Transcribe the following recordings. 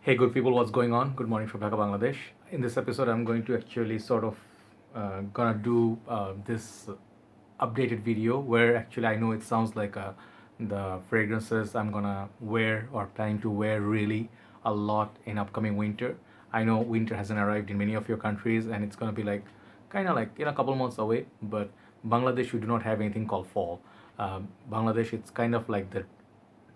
Hey, good people, what's going on? Good morning from Dhaka, Bangladesh. In this episode, I'm going to actually sort of gonna do this updated video where actually I know it sounds like the fragrances I'm gonna wear or planning to wear really a lot in upcoming winter. I know winter hasn't arrived in many of your countries and it's gonna be like kind of like in a couple months away, but Bangladesh, we do not have anything called fall. Bangladesh, it's kind of like the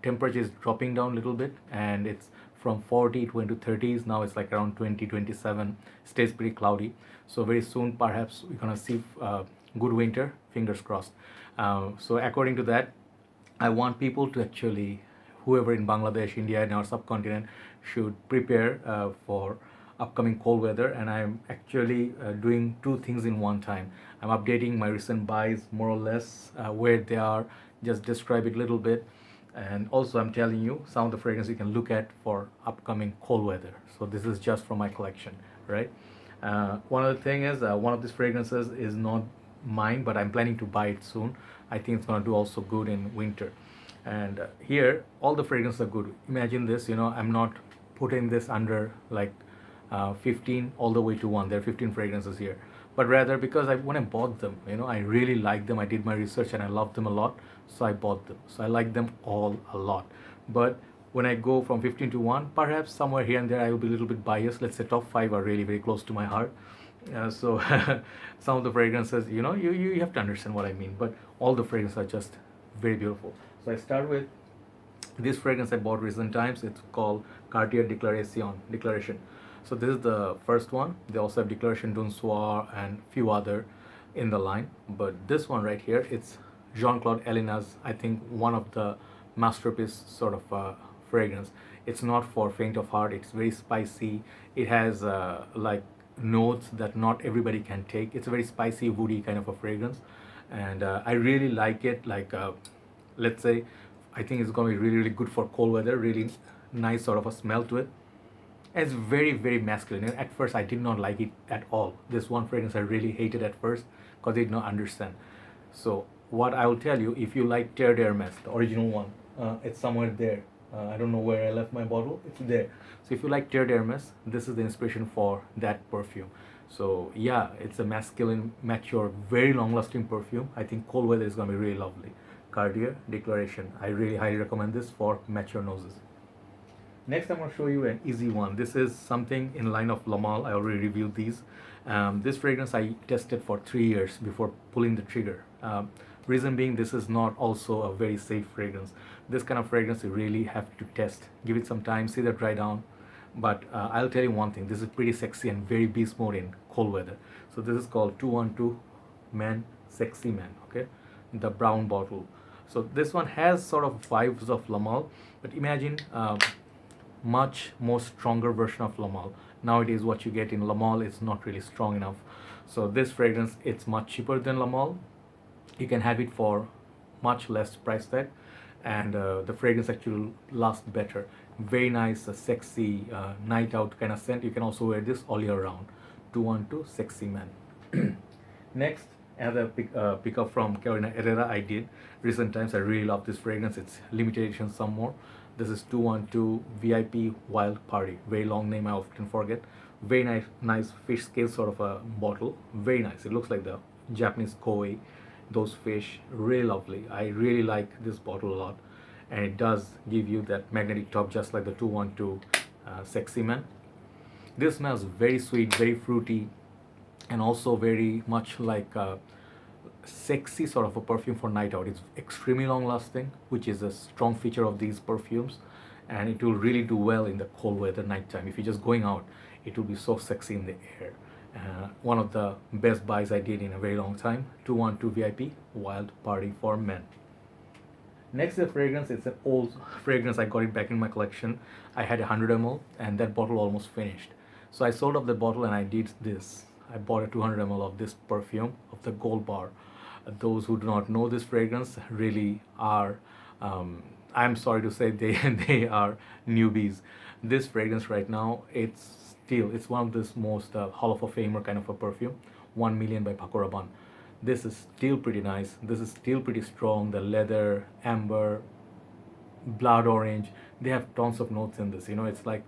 temperature is dropping down a little bit and it's from 40 it went to 30s. Now it's like around 20, 27. Stays pretty cloudy, so very soon perhaps we're gonna see good winter, fingers crossed. So according to that, I want people to actually, whoever in Bangladesh, India, and our subcontinent, should prepare for upcoming cold weather. And I'm actually doing two things in one time. I'm updating my recent buys more or less, where they are, just describe it a little bit, and also I'm telling you some of the fragrances you can look at for upcoming cold weather. So this is just from my collection, right? One other thing is, one of these fragrances is not mine, but I'm planning to buy it soon. I think it's gonna do also good in winter. And here all the fragrances are good. Imagine this, I'm not putting this under like 15 all the way to one. There are 15 fragrances here, but rather because when I bought them, I really liked them. I did my research and I loved them a lot, so I bought them. So I like them all a lot. But when I go from 15 to 1, perhaps somewhere here and there I will be a little bit biased. Let's say top 5 are really very close to my heart. So some of the fragrances, you have to understand what I mean. But all the fragrances are just very beautiful. So I start with this fragrance I bought recent times. It's called Cartier Declaration. So this is the first one. They also have Declaration D'un Soir and few other in the line. But this one right here, it's Jean-Claude Elina's, I think, one of the masterpiece sort of fragrance. It's not for faint of heart. It's very spicy. It has like notes that not everybody can take. It's a very spicy, woody kind of a fragrance, and I really like it. Like, let's say, I think it's gonna be really, really good for cold weather. Really nice sort of a smell to it. It's very, very masculine. At first, I did not like it at all. This one fragrance I really hated at first because I did not understand. So what I will tell you, if you like Terre d'Hermes, the original one, it's somewhere there. I don't know where I left my bottle. It's there. So if you like Terre d'Hermes, this is the inspiration for that perfume. So yeah, it's a masculine, mature, very long-lasting perfume. I think cold weather is gonna be really lovely. Cartier Declaration. I really highly recommend this for mature noses. Next, I'm going to show you an easy one. This is something in line of Lamal. I already reviewed these. This fragrance I tested for 3 years before pulling the trigger. Reason being, this is not also a very safe fragrance. This kind of fragrance you really have to test. Give it some time, see that dry down. But I'll tell you one thing. This is pretty sexy and very beast mode in cold weather. So this is called 212 Man Sexy Man. Okay, the brown bottle. So this one has sort of vibes of Lamal, but imagine much more stronger version of Lamal. Nowadays, what you get in Lamal is not really strong enough. So this fragrance, it's much cheaper than Lamal. You can have it for much less price tag, and the fragrance actually lasts better. Very nice, sexy night out kind of scent. You can also wear this all year round. 212 Sexy Man. Next, another pickup from Carolina Herrera I did recent times. I really love this fragrance. It's limited edition some more. This is 212 VIP Wild Party. Very long name, I often forget. Very nice fish scale sort of a bottle. Very nice. It looks like the Japanese koi, those fish. Really lovely. I really like this bottle a lot, and it does give you that magnetic top just like the 212 Sexy Man. This smells very sweet, very fruity, and also very much like a sexy sort of a perfume for night out. It's extremely long lasting, which is a strong feature of these perfumes, and it will really do well in the cold weather nighttime. If you're just going out, it will be so sexy in the air. One of the best buys I did in a very long time. 212 VIP Wild Party for Men. Next, the fragrance. It's an old fragrance. I got it back in my collection. I had 100 ml, and that bottle almost finished. So I sold off the bottle and I did this. I bought a 200 ml of this perfume of the Gold Bar. Those who do not know this fragrance really are, I'm sorry to say, they are newbies. This fragrance right now, it's one of the most Hall of Famer kind of a perfume. 1 million by Paco Rabanne. This is still pretty nice. This is still pretty strong. The leather, amber, blood orange, they have tons of notes in this. It's like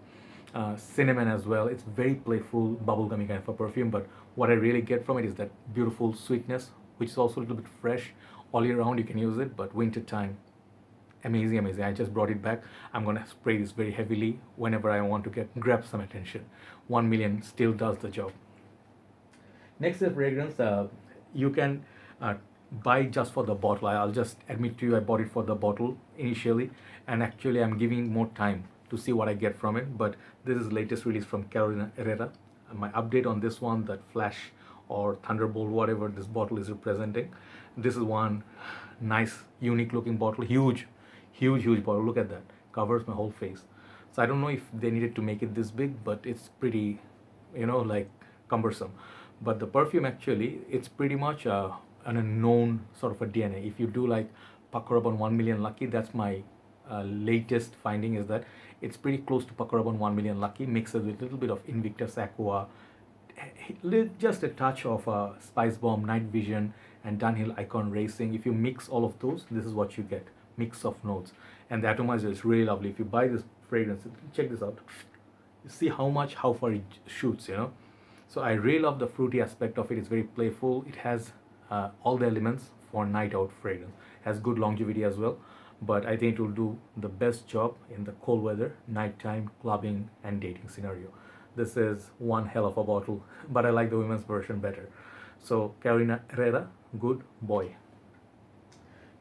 cinnamon as well. It's very playful, bubblegummy kind of a perfume, but what I really get from it is that beautiful sweetness, which is also a little bit fresh. All year round you can use it, but winter time, amazing, amazing. I just brought it back. I'm gonna spray this very heavily whenever I want to grab some attention. 1 million still does the job. Next is fragrance. You can buy just for the bottle. I'll just admit to you, I bought it for the bottle initially, and actually I'm giving more time to see what I get from it. But this is latest release from Carolina Herrera. My update on this one, that flash or thunderbolt, whatever this bottle is representing. This is one nice, unique looking bottle. Huge, huge, huge bottle. Look at that. Covers my whole face. So I don't know if they needed to make it this big, but it's pretty, like cumbersome. But the perfume actually, it's pretty much an unknown sort of a DNA. If you do like Paco Rabanne 1 million Lucky, that's my latest finding, is that it's pretty close to Paco Rabanne 1 million Lucky, mixed with a little bit of Invictus Aqua, just a touch of Spice Bomb, Night Vision, and Dunhill Icon Racing. If you mix all of those, this is what you get, mix of notes. And the atomizer is really lovely. If you buy this fragrance, check this out. You see how far it shoots, So I really love the fruity aspect of it. It's very playful. It has all the elements for night out fragrance. Has good longevity as well. But I think it will do the best job in the cold weather, nighttime, clubbing, and dating scenario. This is one hell of a bottle, but I like the women's version better. So Carolina Herrera, good boy.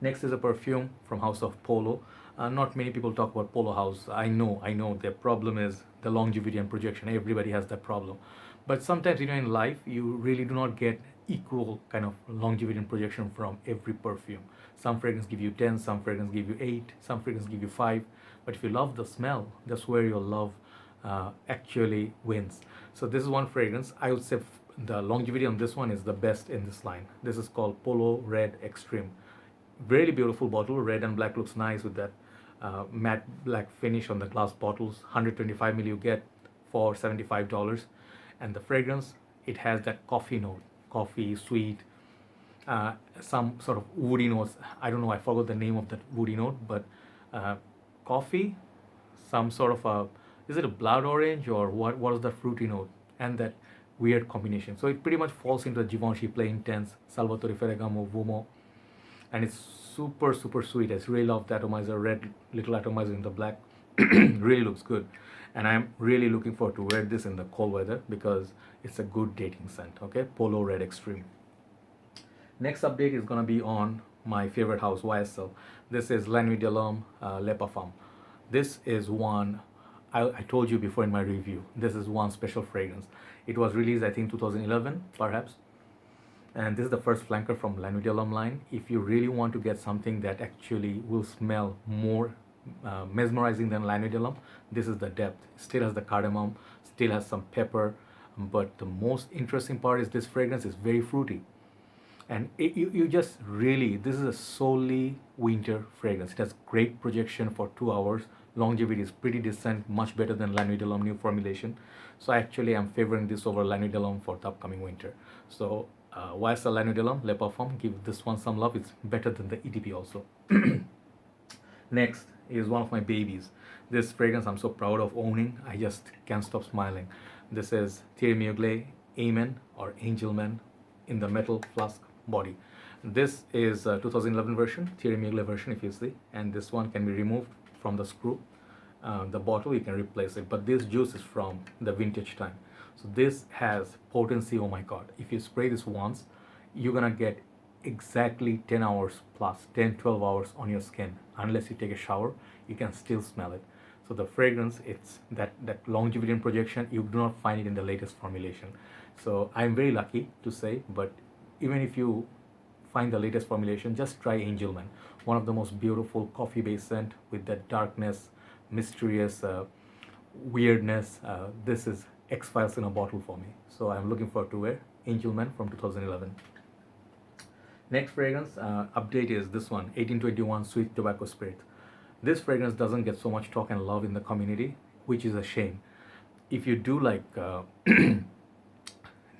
Next is a perfume from House of Polo. Not many people talk about Polo House. I know. Their problem is the longevity and projection. Everybody has that problem. But sometimes, in life, you really do not get equal kind of longevity and projection from every perfume. Some fragrances give you 10, some fragrances give you 8, some fragrances give you 5. But if you love the smell, that's where your love actually wins. So this is one fragrance. I would say the longevity on this one is the best in this line. This is called Polo Red Extreme. Really beautiful bottle. Red and black looks nice with that matte black finish on the glass bottles. 125 ml you get for $75. And the fragrance, it has that coffee note, coffee, sweet, some sort of woody notes. I don't know, I forgot the name of that woody note, but coffee, some sort of is it a blood orange or what is the fruity note? And that weird combination. So it pretty much falls into the Givenchy Play Intense, Salvatore Ferragamo, Uomo, and it's super, super sweet. I really love the atomizer, red little atomizer in the black. Really looks good. And I'm really looking forward to wear this in the cold weather because it's a good dating scent. Okay, Polo Red Extreme. Next update is gonna be on my favorite house, YSL. This is La Nuit de l'Homme, Le Parfum. This is one, I told you before in my review, this is one special fragrance. It was released, I think, 2011, perhaps. And this is the first flanker from La Nuit de l'Homme line. If you really want to get something that actually will smell more mesmerizing than La Nuit de l'Homme, this is the depth. Still has the cardamom, still has some pepper, but the most interesting part is this fragrance is very fruity. And you just really, this is a solely winter fragrance. It has great projection for 2 hours. Longevity is pretty decent, much better than La Nuit de l'Homme new formulation. So actually I'm favoring this over La Nuit de l'Homme for the upcoming winter. So YSL La Nuit de l'Homme, Le Parfum, give this one some love. It's better than the EDP also. Next is one of my babies. This fragrance I'm so proud of owning. I just can't stop smiling. This is Thierry Mugler Amin or Angelman in the metal flask body. This is a 2011 version, Thierry Mugler version if you see, and this one can be removed from the screw. The bottle you can replace it, but this juice is from the vintage time. So this has potency, oh my god. If you spray this once, you're gonna get exactly 10 hours plus, 10-12 hours on your skin. Unless you take a shower, you can still smell it. So the fragrance, it's that longevity and projection, you do not find it in the latest formulation. So I'm very lucky to say, but even if you find the latest formulation, just try Angelman. One of the most beautiful coffee-based scent with that darkness, mysterious weirdness. This is X-Files in a bottle for me. So I'm looking forward to wear Angelman from 2011. Next fragrance update is this one, 1821 Sweet Tobacco Spirit. This fragrance doesn't get so much talk and love in the community, which is a shame. If you do like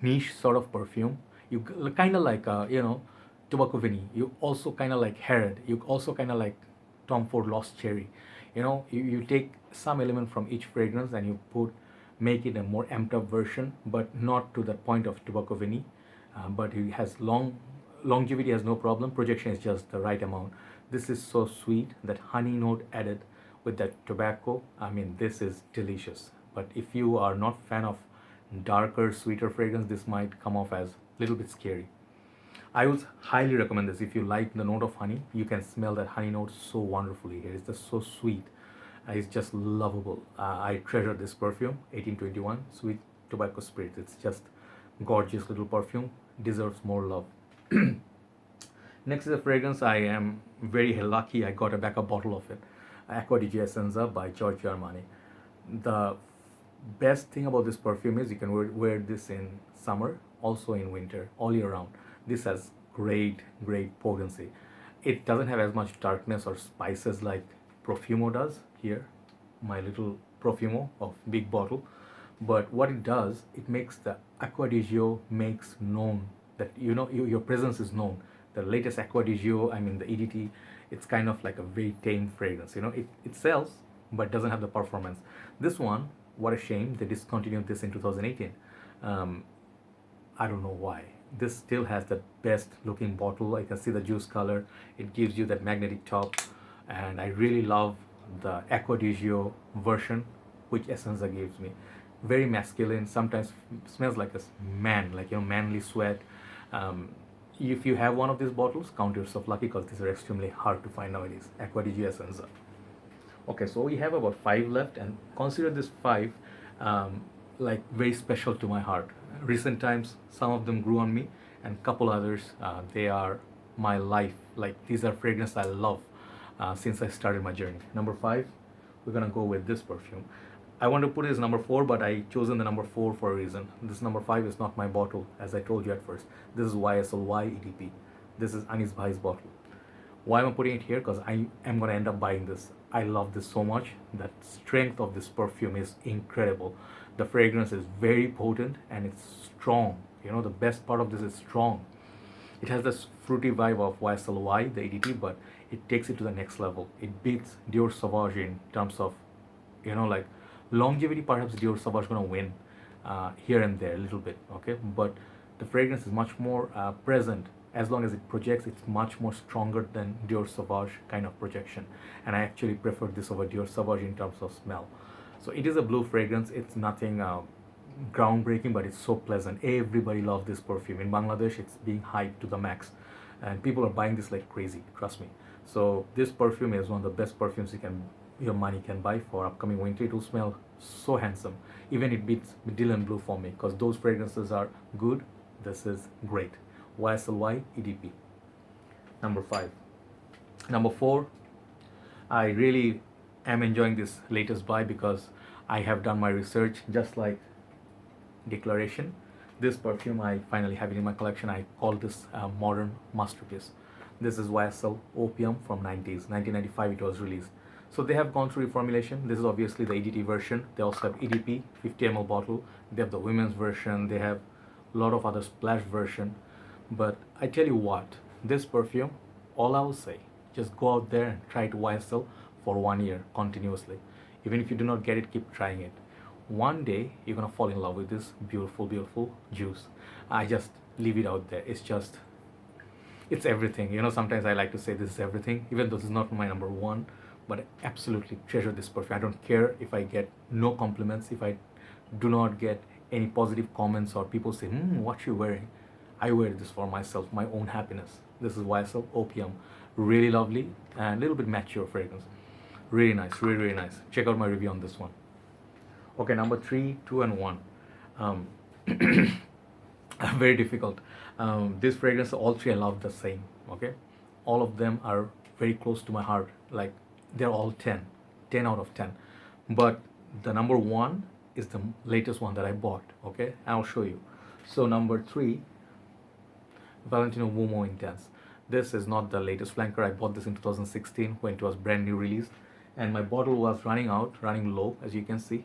niche sort of perfume, you kind of like Tobacco Vinny. You also kind of like Herrera. You also kind of like Tom Ford Lost Cherry. You take some element from each fragrance and you make it a more amped up version, but not to the point of tobacco vanille. But it has longevity has no problem. Projection is just the right amount. This is so sweet, that honey note added with that tobacco. I mean, this is delicious. But if you are not fan of darker, sweeter fragrance, this might come off as a little bit scary. I would highly recommend this. If you like the note of honey, you can smell that honey note so wonderfully here. It's just so sweet. It's just lovable. I treasure this perfume, 1821 Sweet Tobacco Spirit. It's just gorgeous little perfume. Deserves more love. Next is a fragrance. I am very lucky. I got a backup bottle of it. Acqua di Essenza by Giorgio Armani. The best thing about this perfume is you can wear this in summer, also in winter, all year round. This has great potency. It doesn't have as much darkness or spices like Profumo does. Here, my little Profumo of big bottle. But what it does, it makes the Acqua di Gio makes known that your presence is known. The latest Acqua di Gio, I mean the EDT, it's kind of like a very tame fragrance. It sells, but doesn't have the performance. This one, what a shame, they discontinued this in 2018. I don't know why. This still has the best looking bottle. I can see the juice color. It gives you that magnetic top, and I really love the Acqua di Gio version, which Essenza gives me. Very masculine. Sometimes smells like a man, like manly sweat. If you have one of these bottles, count yourself lucky, because these are extremely hard to find nowadays. Acqua di Gio Essenza. Okay, so we have about 5 left, and consider this 5 like very special to my heart. Recent times, some of them grew on me, and couple others, they are my life. Like, these are fragrances I love since I started my journey. Number 5, we're gonna go with this perfume. I want to put it as number 4, but I chosen the number 4 for a reason. This number 5 is not my bottle, as I told you at first. This is YSL EDP. This is Anis Bhai's bottle. Why am I putting it here? Because I am going to end up buying this. I love this so much. The strength of this perfume is incredible. The fragrance is very potent and it's strong. The best part of this is strong. It has this fruity vibe of YSL the EDT, but it takes it to the next level. It beats Dior Sauvage in terms of, like longevity. Perhaps Dior Sauvage going to win here and there a little bit, okay? But the fragrance is much more present. As long as it projects, it's much more stronger than Dior Sauvage kind of projection. And I actually prefer this over Dior Sauvage in terms of smell. So it is a blue fragrance. It's nothing groundbreaking, but it's so pleasant. Everybody loves this perfume. In Bangladesh, it's being hyped to the max. And people are buying this like crazy, trust me. So this perfume is one of the best perfumes your money can buy for upcoming winter. It will smell so handsome. Even it beats Dylan Blue for me, because those fragrances are good. This is great. YSL EDP. Number 5. Number 4, I really am enjoying this latest buy because I have done my research, just like Declaration. This perfume, I finally have it in my collection. I call this a modern masterpiece. This is YSL Opium from 90s. 1995 it was released. So they have gone through reformulation. This is obviously the EDT version. They also have EDP, 50 ml bottle. They have the women's version. They have a lot of other splash version. But I tell you what, this perfume, all I will say, just go out there and try it YSL for 1 year continuously. Even if you do not get it, keep trying it. One day, you're going to fall in love with this beautiful, beautiful juice. I just leave it out there. It's everything. Sometimes I like to say this is everything, even though this is not my number 1. But I absolutely treasure this perfume. I don't care if I get no compliments, if I do not get any positive comments, or people say, what you wearing? I wear this for myself, my own happiness. This is YSL Opium. Really lovely and a little bit mature fragrance. Really nice, really nice. Check out my review on this one. Okay, number 3, 2, and 1. Very difficult. This fragrance, all 3 I love the same. Okay, all of them are very close to my heart. Like, they're all 10 out of 10. But the number 1 is the latest one that I bought. Okay, I'll show you. So number 3, Valentino Uomo Intense. This is not the latest flanker. I bought this in 2016 when it was brand new released, and my bottle was running low, as you can see.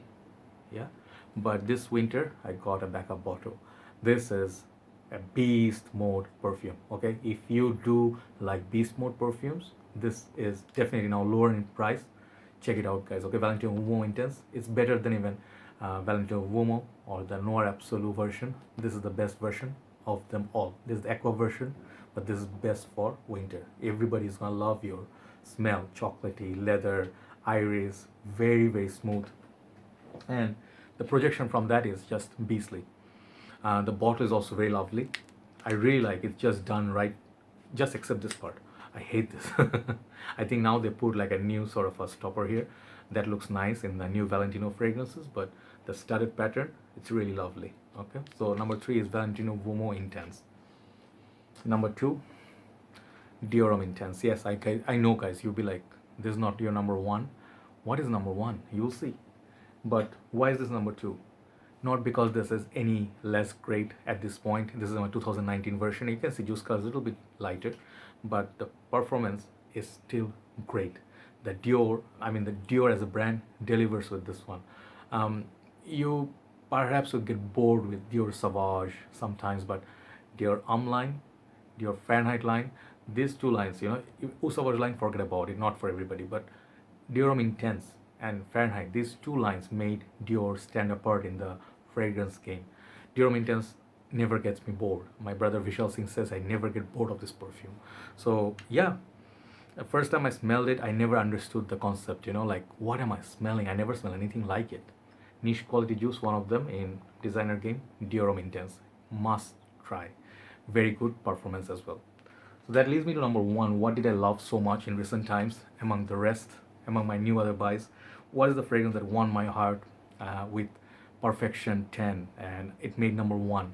Yeah, but this winter I got a backup bottle. This is a beast mode perfume. Okay, if you do like beast mode perfumes, this is definitely now lower in price. check it out, guys. Okay, Valentino Uomo Intense. It's better than even Valentino Uomo or the Noir Absolute version. This is the best version of them all. This is the Aqua version, but this is best for winter. Everybody's gonna love your smell. Chocolatey, leather, iris, very, very smooth. And the projection from that is just beastly. The bottle is also very lovely. I really like it. It's just done right, just except this part. I hate this. I think now they put like a new sort of a stopper here that looks nice in the new Valentino fragrances, but the studded pattern, it's really lovely. Okay, so number 3 is Valentino Uomo Intense. Number 2, Dior Homme Intense. Yes, I know, guys, you'll be like, this is not your number 1. What is number 1? You'll see. But why is this number 2? Not because this is any less great at this point. This is my 2019 version. You can see juice color is a little bit lighter, but the performance is still great. The Dior as a brand delivers with this one. You perhaps would get bored with Dior Sauvage sometimes, but Dior Homme line, Dior Fahrenheit line, these two lines, Sauvage line, forget about it, not for everybody, but Dior Homme Intense and Fahrenheit, these two lines made Dior stand apart in the fragrance game. Dior Homme Intense never gets me bored. My brother Vishal Singh says I never get bored of this perfume. So yeah, the first time I smelled it, I never understood the concept, like what am I smelling? I never smell anything like it. Niche quality juice, one of them in designer game, Dior Homme Intense. Must try. Very good performance as well. So that leads me to number 1. What did I love so much in recent times among the rest, among my new other buys? What is the fragrance that won my heart with Perfection 10 and it made number 1?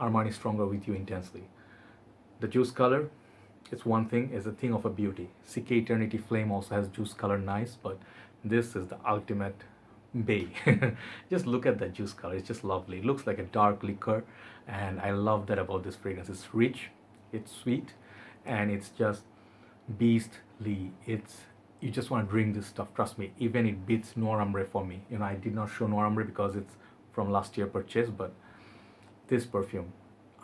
Armani Stronger With You Intensely. The juice color, it's one thing, is a thing of a beauty. CK Eternity Flame also has juice color, nice, but this is the ultimate bay. Just look at that juice color, it's just lovely. It looks like a dark liquor, and I love that about this fragrance. It's rich, it's sweet, and it's just beastly. You just want to drink this stuff, trust me. Even it beats Noir Ombre for me. I did not show Noir Ombre because it's from last year purchase, but this perfume,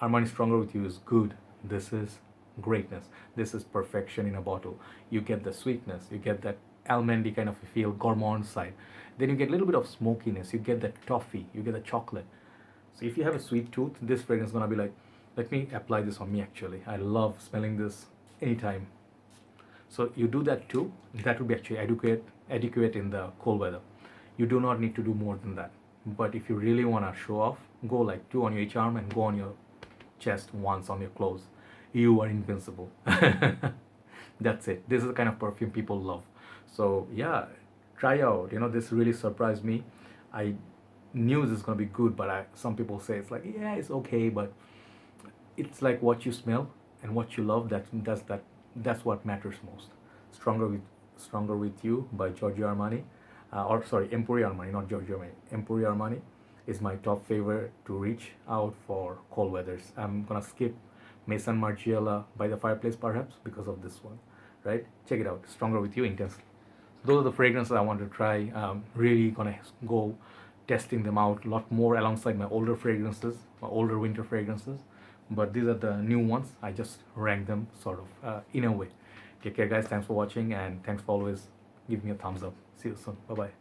Armani Stronger With You, is good. This is greatness. This is perfection in a bottle. You get the sweetness, you get that almondy kind of a feel, gourmand side. Then you get a little bit of smokiness, you get that toffee, you get the chocolate. So if you have a sweet tooth, this fragrance is gonna be like, let me apply this on me actually. I love smelling this anytime. So you do that too. That would be actually adequate in the cold weather. You do not need to do more than that. But if you really want to show off, go like 2 on your each arm and go on your chest once on your clothes. You are invincible. That's it. This is the kind of perfume people love. So yeah, try out. This really surprised me. I knew this is gonna be good, but some people say it's like, yeah, it's okay, but it's like what you smell and what you love. That's what matters most. Stronger with You by Giorgio Armani, Emporio Armani, not Giorgio Armani. Emporio Armani is my top favorite to reach out for cold weathers. I'm gonna skip Maison Margiela by the Fireplace perhaps because of this one, right? Check it out, Stronger With You Intensely. Those are the fragrances I want to try. Really gonna go testing them out a lot more alongside my older fragrances, my older winter fragrances. But these are the new ones. I just rank them sort of in a way. Take care, guys. Thanks for watching, and thanks for always giving me a thumbs up. See you soon. Bye bye.